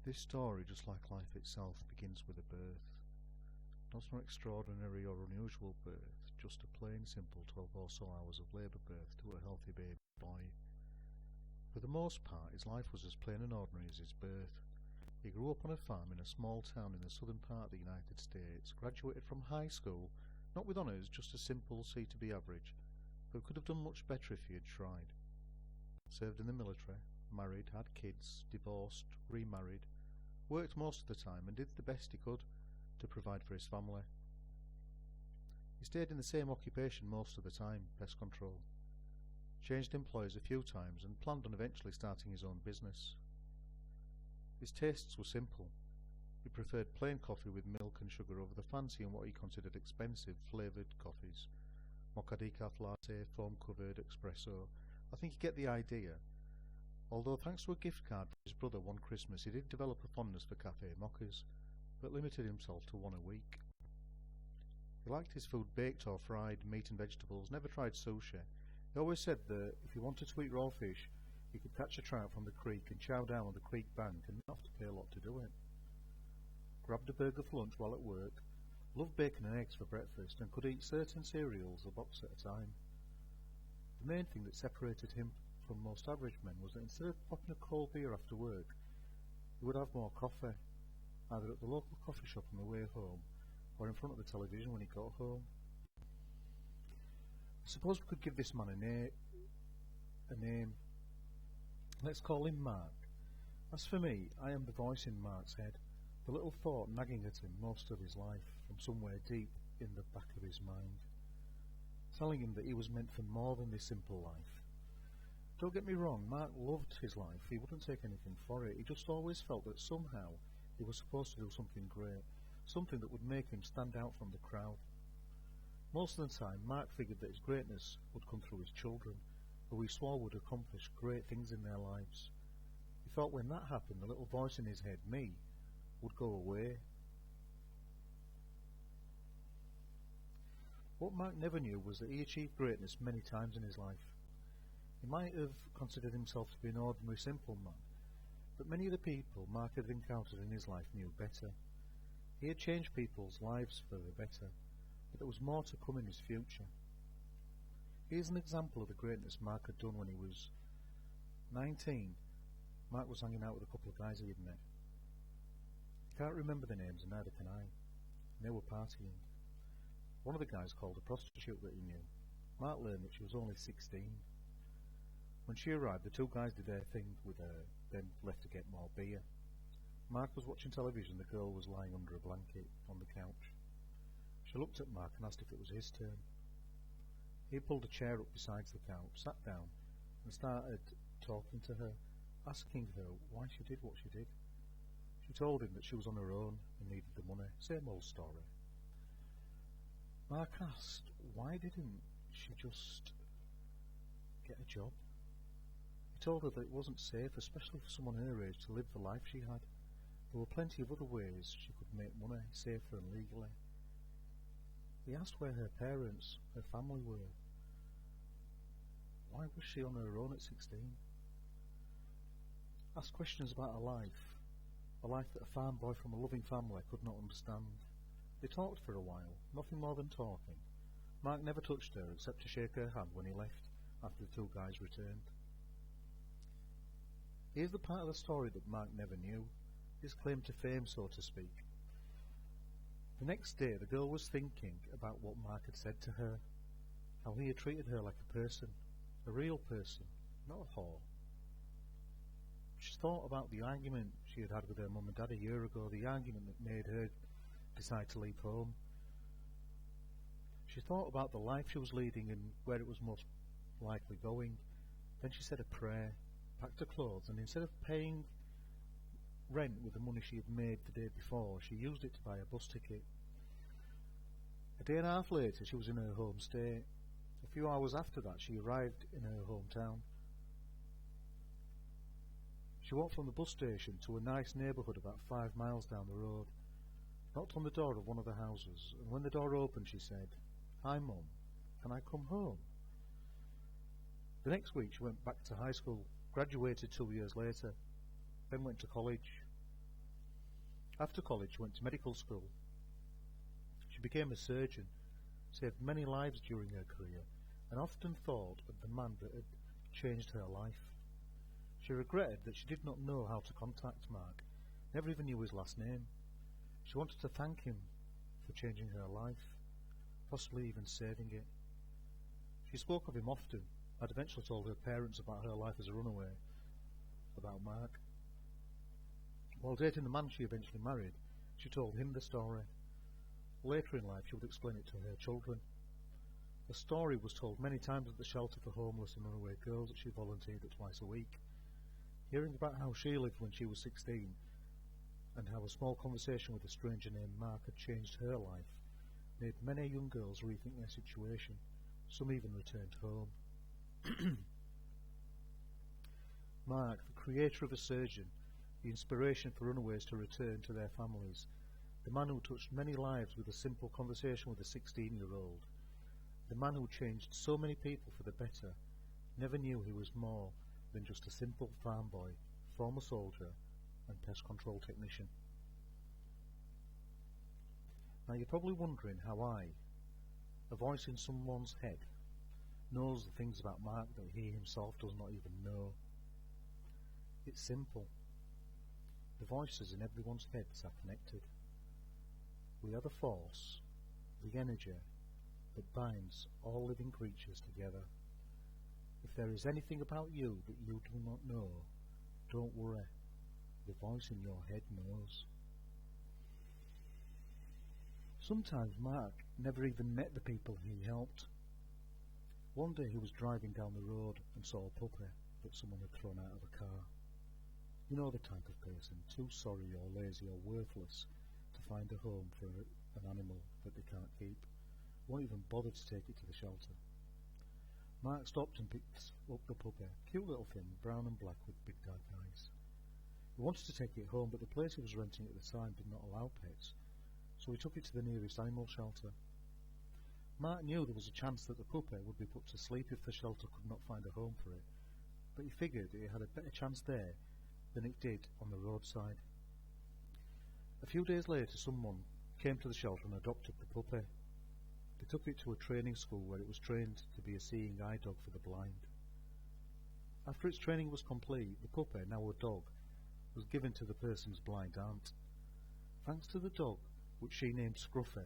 This story, just like life itself, begins with a birth. Not an extraordinary or unusual birth, just a plain, simple 12 or so hours of labour birth to a healthy baby boy. For the most part, his life was as plain and ordinary as his birth. He grew up on a farm in a small town in the southern part of the United States, graduated from high school, not with honours, just a simple C to B average, but could have done much better if he had tried. Served in the military, married, had kids, divorced, remarried, worked most of the time and did the best he could to provide for his family. He stayed in the same occupation most of the time, pest control. Changed employers a few times and planned on eventually starting his own business. His tastes were simple. He preferred plain coffee with milk and sugar over the fancy and what he considered expensive flavoured coffees. Mocha decaf latte, foam covered, espresso. I think you get the idea. Although thanks to a gift card from his brother one Christmas he did develop a fondness for cafe mochas, but limited himself to one a week. He liked his food baked or fried, meat and vegetables, never tried sushi. He always said that if he wanted to eat raw fish, he could catch a trout from the creek and chow down on the creek bank and not have to pay a lot to do it. Grabbed a burger for lunch while at work, loved bacon and eggs for breakfast, and could eat certain cereals a box at a time. The main thing that separated him from most average men was that instead of popping a cold beer after work, he would have more coffee, either at the local coffee shop on the way home or in front of the television when he got home. I suppose we could give this man a name. Let's call him Mark. As for me, I am the voice in Mark's head, the little thought nagging at him most of his life from somewhere deep in the back of his mind, telling him that he was meant for more than this simple life. Don't get me wrong, Mark loved his life, he wouldn't take anything for it, he just always felt that somehow he was supposed to do something great, something that would make him stand out from the crowd. Most of the time, Mark figured that his greatness would come through his children, who he swore would accomplish great things in their lives. He thought when that happened, the little voice in his head, me, would go away. What Mark never knew was that he achieved greatness many times in his life. He might have considered himself to be an ordinary simple man, but many of the people Mark had encountered in his life knew better. He had changed people's lives for the better, but there was more to come in his future. Here's an example of the greatness Mark had done when he was 19. Mark was hanging out with a couple of guys he had met. He can't remember the names and neither can I. And they were partying. One of the guys called a prostitute that he knew. Mark learned that she was only 16. When she arrived, the two guys did their thing with her, then left to get more beer. Mark was watching television, the girl was lying under a blanket on the couch. She looked at Mark and asked if it was his turn. He pulled a chair up beside the couch, sat down, and started talking to her, asking her why she did what she did. She told him that she was on her own and needed the money. Same old story. Mark asked, why didn't she just get a job? He told her that it wasn't safe, especially for someone her age, to live the life she had. There were plenty of other ways she could make money, safer and legally. He asked where her parents, her family were. Why was she on her own at 16? Asked questions about her life, a life that a farm boy from a loving family could not understand. They talked for a while, nothing more than talking. Mark never touched her except to shake her hand when he left, after the two guys returned. Here's the part of the story that Mark never knew, his claim to fame, so to speak. The next day the girl was thinking about what Mark had said to her, how he had treated her like a person, a real person, not a whore. She thought about the argument she had had with her mum and dad a year ago, the argument that made her decide to leave home. She thought about the life she was leading and where it was most likely going. Then she said a prayer, packed her clothes, and instead of paying rent with the money she had made the day before, she used it to buy a bus ticket. A day and a half later she was in her home state. A few hours after that she arrived in her hometown. She walked from the bus station to a nice neighbourhood about 5 miles down the road, knocked on the door of one of the houses, and when the door opened she said, "Hi Mum, can I come home?" The next week she went back to high school, graduated 2 years later, then went to college, After college, she went to medical school. She became a surgeon, saved many lives during her career, and often thought of the man that had changed her life. She regretted that she did not know how to contact Mark, never even knew his last name. She wanted to thank him for changing her life, possibly even saving it. She spoke of him often. I'd eventually told her parents about her life as a runaway, about Mark. While dating the man she eventually married, she told him the story. Later in life, she would explain it to her children. The story was told many times at the shelter for homeless and runaway girls that she volunteered at twice a week. Hearing about how she lived when she was 16, and how a small conversation with a stranger named Mark had changed her life, made many young girls rethink their situation. Some even returned home. Mark, the creator of a surgeon, the inspiration for runaways to return to their families, the man who touched many lives with a simple conversation with a 16-year-old, the man who changed so many people for the better, never knew he was more than just a simple farm boy, former soldier, and pest control technician. Now you're probably wondering how I, a voice in someone's head, knows the things about Mark that he himself does not even know. It's simple. The voices in everyone's heads are connected. We are the force, the energy, that binds all living creatures together. If there is anything about you that you do not know, don't worry. The voice in your head knows. Sometimes Mark never even met the people he helped. One day he was driving down the road and saw a puppy that someone had thrown out of a car. You know the type of person, too sorry or lazy or worthless to find a home for an animal that they can't keep, won't even bother to take it to the shelter. Mark stopped and picked up the puppy, cute little thing, brown and black with big dark eyes. He wanted to take it home, but the place he was renting at the time did not allow pets, so he took it to the nearest animal shelter. Mark knew there was a chance that the puppy would be put to sleep if the shelter could not find a home for it, but he figured it had a better chance there than it did on the roadside. A few days later, someone came to the shelter and adopted the puppy. They took it to a training school where it was trained to be a seeing eye dog for the blind. After its training was complete, the puppy, now a dog, was given to the person's blind aunt. Thanks to the dog, which she named Scruffy,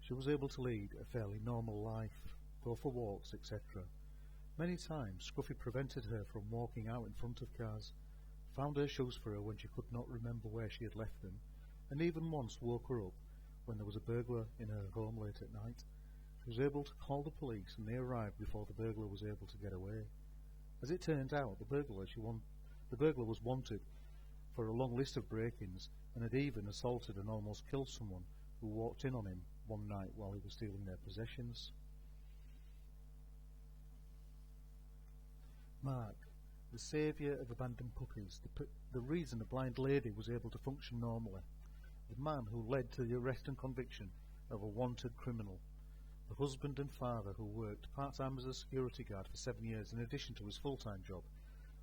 she was able to lead a fairly normal life, go for walks, etc. Many times, Scruffy prevented her from walking out in front of cars, found her shoes for her when she could not remember where she had left them, and even once woke her up when there was a burglar in her home late at night. She was able to call the police, and they arrived before the burglar was able to get away. As it turned out, the burglar was wanted for a long list of break-ins, and had even assaulted and almost killed someone who walked in on him one night while he was stealing their possessions. Mark, the saviour of abandoned puppies, the reason a blind lady was able to function normally, the man who led to the arrest and conviction of a wanted criminal, the husband and father who worked part-time as a security guard for 7 years in addition to his full-time job,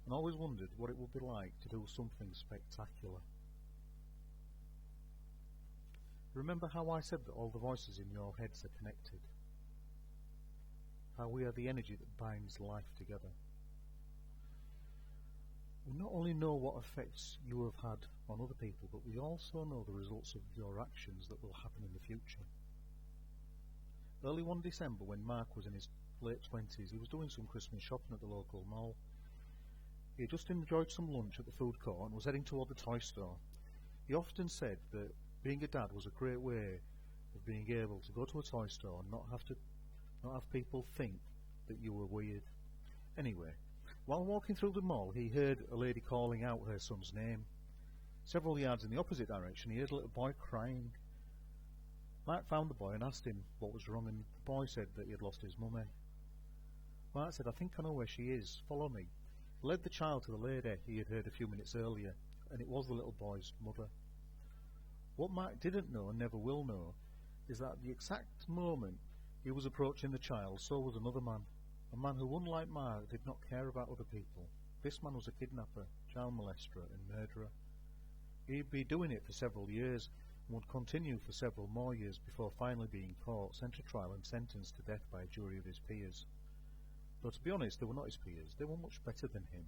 and always wondered what it would be like to do something spectacular. Remember how I said that all the voices in your heads are connected? How we are the energy that binds life together. We not only know what effects you have had on other people, but we also know the results of your actions that will happen in the future. Early one December, when Mark was in his late 20s, he was doing some Christmas shopping at the local mall. He had just enjoyed some lunch at the food court and was heading toward the toy store. He often said that being a dad was a great way of being able to go to a toy store and not have people think that you were weird. Anyway, while walking through the mall, he heard a lady calling out her son's name. Several yards in the opposite direction, he heard a little boy crying. Mark found the boy and asked him what was wrong, and the boy said that he had lost his mummy. Mark said, "I think I know where she is. Follow me." He led the child to the lady he had heard a few minutes earlier, and it was the little boy's mother. What Mark didn't know and never will know is that at the exact moment he was approaching the child, so was another man, a man who, unlike Mark, did not care about other people. This man was a kidnapper, child molester and murderer. He'd be doing it for several years and would continue for several more years before finally being caught, sent to trial and sentenced to death by a jury of his peers. Though to be honest, they were not his peers, they were much better than him.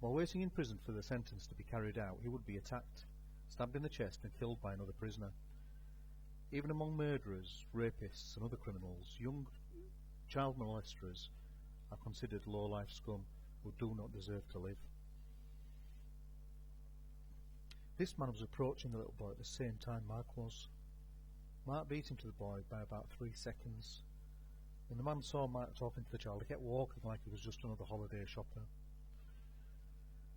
While waiting in prison for the sentence to be carried out, he would be attacked, stabbed in the chest and killed by another prisoner. Even among murderers, rapists and other criminals, young child molesters are considered low-life scum who do not deserve to live. This man was approaching the little boy at the same time Mark was. Mark beat him to the boy by about 3 seconds. When the man saw Mark talking to the child, he kept walking like he was just another holiday shopper.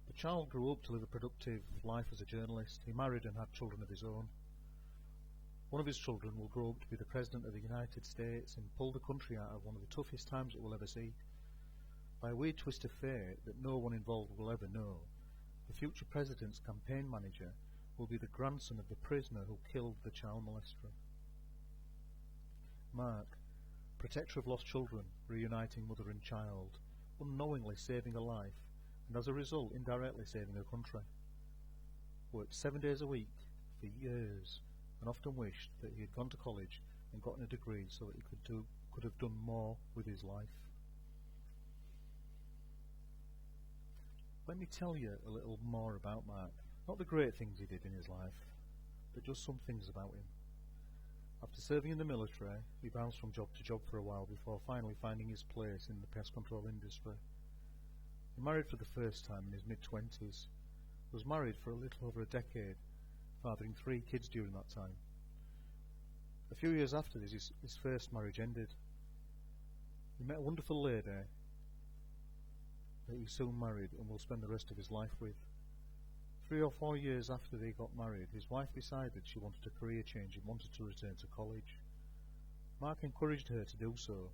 The child grew up to live a productive life as a journalist. He married and had children of his own. One of his children will grow up to be the President of the United States and pull the country out of one of the toughest times it will ever see. By a weird twist of fate that no one involved will ever know, the future President's campaign manager will be the grandson of the prisoner who killed the child molester. Mark, protector of lost children, reuniting mother and child, unknowingly saving a life, and as a result indirectly saving a country. Worked 7 days a week for years, and often wished that he had gone to college and gotten a degree so that he could have done more with his life. Let me tell you a little more about Mark. Not the great things he did in his life, but just some things about him. After serving in the military, he bounced from job to job for a while before finally finding his place in the pest control industry. He married for the first time in his mid-20s, was married for a little over a decade, fathering 3 kids during that time. A few years after this, his first marriage ended. He met a wonderful lady that he soon married and will spend the rest of his life with. 3 or 4 years after they got married, his wife decided she wanted a career change and wanted to return to college. Mark encouraged her to do so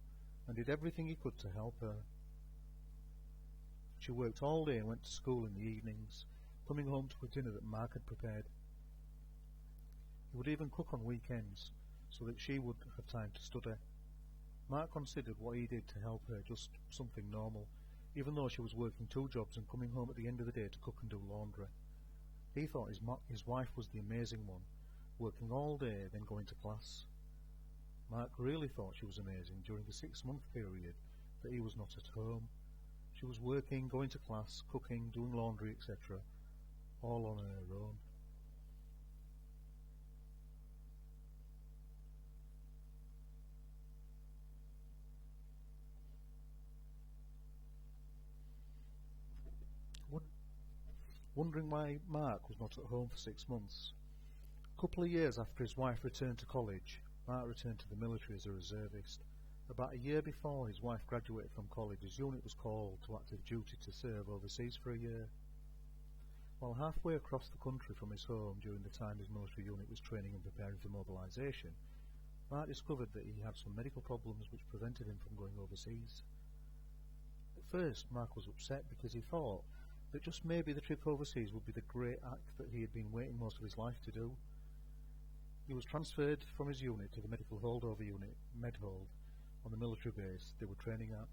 and did everything he could to help her. She worked all day and went to school in the evenings, coming home to a dinner that Mark had prepared. He would even cook on weekends so that she would have time to study. Mark considered what he did to help her just something normal, even though she was working 2 jobs and coming home at the end of the day to cook and do laundry. He thought his wife was the amazing one, working all day then going to class. Mark really thought she was amazing during the 6-month period that he was not at home. She was working, going to class, cooking, doing laundry, etc., all on her own. Wondering why Mark was not at home for 6 months. A couple of years after his wife returned to college, Mark returned to the military as a reservist. About a year before his wife graduated from college, his unit was called to active duty to serve overseas for a year. While halfway across the country from his home during the time his military unit was training and preparing for mobilisation, Mark discovered that he had some medical problems which prevented him from going overseas. At first, Mark was upset because he thought that just maybe the trip overseas would be the great act that he had been waiting most of his life to do. He was transferred from his unit to the medical holdover unit, Medhold, on the military base they were training at.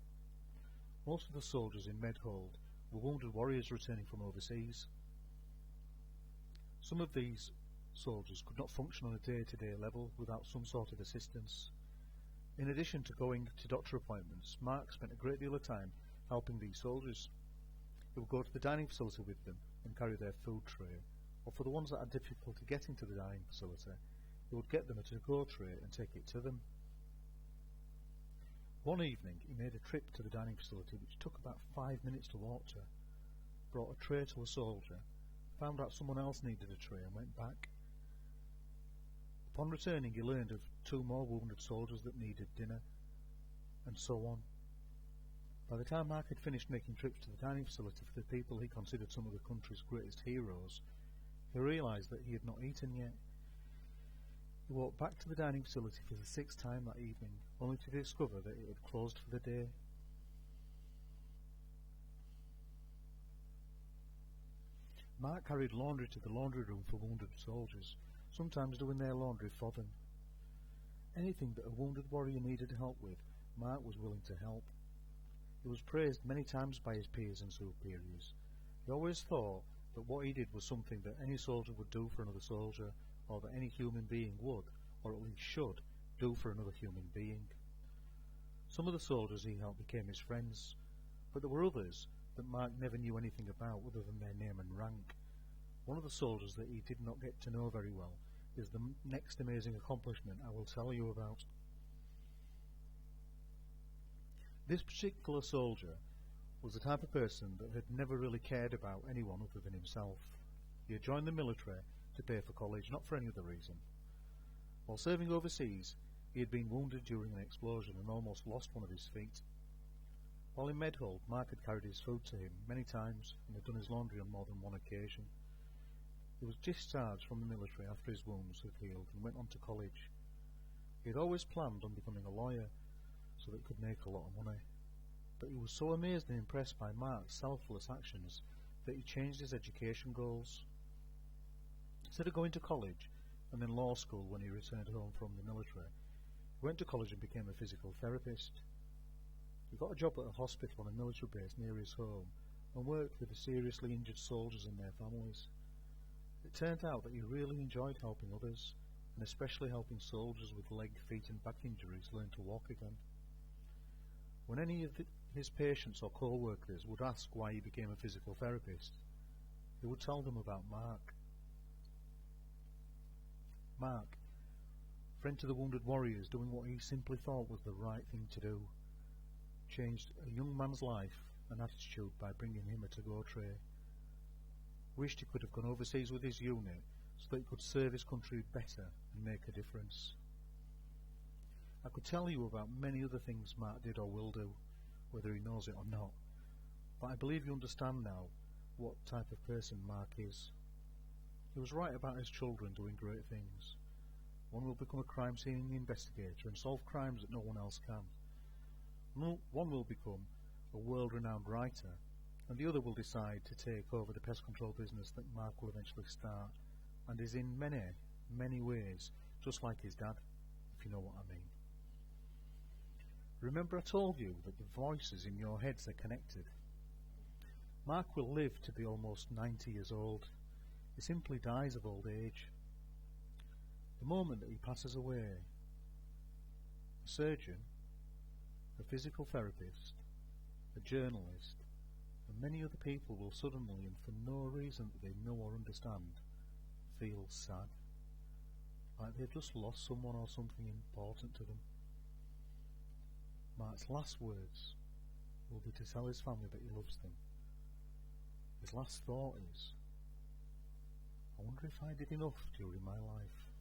Most of the soldiers in Medhold were wounded warriors returning from overseas. Some of these soldiers could not function on a day-to-day level without some sort of assistance. In addition to going to doctor appointments, Mark spent a great deal of time helping these soldiers. He would go to the dining facility with them and carry their food tray, or for the ones that had difficulty getting to the dining facility, he would get them a to-go tray and take it to them. One evening he made a trip to the dining facility which took about 5 minutes to walk to, brought a tray to a soldier, found out someone else needed a tray and went back. Upon returning he learned of 2 more wounded soldiers that needed dinner, and so on. By the time Mark had finished making trips to the dining facility for the people he considered some of the country's greatest heroes, he realised that he had not eaten yet. He walked back to the dining facility for the 6th time that evening, only to discover that it had closed for the day. Mark carried laundry to the laundry room for wounded soldiers, sometimes doing their laundry for them. Anything that a wounded warrior needed help with, Mark was willing to help. He was praised many times by his peers and superiors. He always thought but what he did was something that any soldier would do for another soldier, or that any human being would, or at least should, do for another human being. Some of the soldiers he helped became his friends, but there were others that Mark never knew anything about other than their name and rank. One of the soldiers that he did not get to know very well is the next amazing accomplishment I will tell you about. This particular soldier was the type of person that had never really cared about anyone other than himself. He had joined the military to pay for college, not for any other reason. While serving overseas, he had been wounded during an explosion and almost lost one of his feet. While in Medhold, Mark had carried his food to him many times and had done his laundry on more than one occasion. He was discharged from the military after his wounds had healed and went on to college. He had always planned on becoming a lawyer so that he could make a lot of money. But he was so amazed and impressed by Mark's selfless actions that he changed his education goals. Instead of going to college and then law school when he returned home from the military, he went to college and became a physical therapist. He got a job at a hospital on a military base near his home and worked with the seriously injured soldiers and their families. It turned out that he really enjoyed helping others, and especially helping soldiers with leg, feet and back injuries learn to walk again. When any of his patients or co-workers would ask why he became a physical therapist, he would tell them about Mark. Mark, friend to the wounded warriors, doing what he simply thought was the right thing to do, changed a young man's life and attitude by bringing him a to-go tray. Wished he could have gone overseas with his unit so that he could serve his country better and make a difference. I could tell you about many other things Mark did or will do, whether he knows it or not, but I believe you understand now what type of person Mark is. He was right about his children doing great things. One will become a crime scene investigator and solve crimes that no one else can. One will become a world-renowned writer, and the other will decide to take over the pest control business that Mark will eventually start, and is in many, many ways just like his dad, if you know what I mean. Remember I told you that the voices in your heads are connected. Mark will live to be almost 90 years old. He simply dies of old age. The moment that he passes away, a surgeon, a physical therapist, a journalist, and many other people will suddenly, and for no reason that they know or understand, feel sad, like they've just lost someone or something important to them. Mark's last words will be to tell his family that he loves them. His last thought is, I wonder if I did enough during my life.